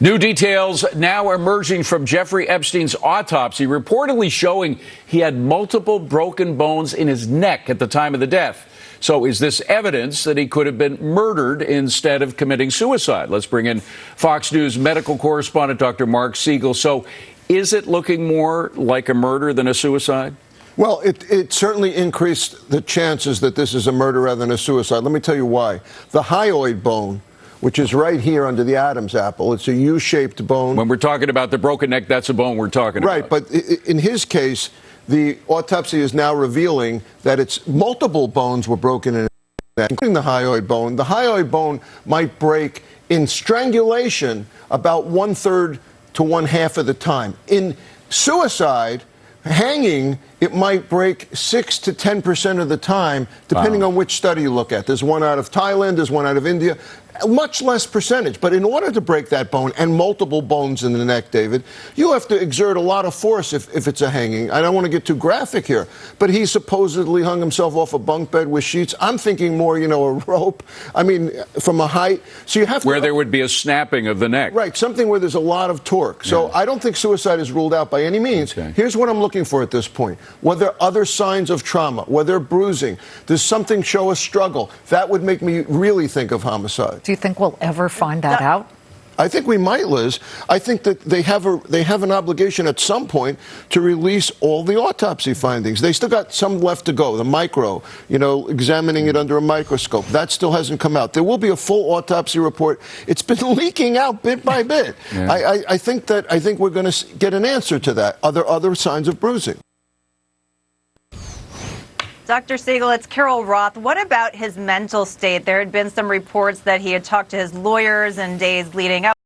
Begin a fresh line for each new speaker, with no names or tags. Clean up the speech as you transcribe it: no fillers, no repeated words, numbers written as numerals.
New details now emerging from Jeffrey Epstein's autopsy, reportedly showing he had multiple broken bones in his neck at the time of the death. So is this evidence that he could have been murdered instead of committing suicide? Let's bring in Fox News medical correspondent Dr. Mark Siegel. So is it looking more like a murder than a suicide?
Well, it certainly increased the chances that this is a murder rather than a suicide. Let me tell you why. The hyoid bone, which is right here under the Adam's apple, it's a U-shaped bone.
When we're talking about the broken neck, that's a bone we're talking about.
Right, but in his case, the autopsy is now revealing that it's multiple bones were broken in his neck, including the hyoid bone. The hyoid bone might break in strangulation about 1/3 to 1/2 of the time. In suicide, hanging, it might break 6 to 10% of the time, depending on which study you look at. There's one out of Thailand, there's one out of India. Much less percentage. But in order to break that bone, and multiple bones in the neck, David, you have to exert a lot of force if it's a hanging. I don't want to get too graphic here, but he supposedly hung himself off a bunk bed with sheets. I'm thinking more, a rope. I mean, from a height. So you have to...
Where there would be a snapping of the neck.
Right, something where there's a lot of torque. So I don't think suicide is ruled out by any means.
Okay.
Here's what I'm looking for at this point. Were there other signs of trauma? Were there bruising? Does something show a struggle? That would make me really think of homicide.
Do you think we'll ever find that out?
I think we might, Liz. I think that they have an obligation at some point to release all the autopsy findings. They still got some left to go. The micro, examining it under a microscope. That still hasn't come out. There will be a full autopsy report. It's been leaking out bit by bit. Yeah. I think we're going to get an answer to that. Are there other signs of bruising?
Dr. Siegel, it's Carol Roth. What about his mental state? There had been some reports that he had talked to his lawyers in days leading up.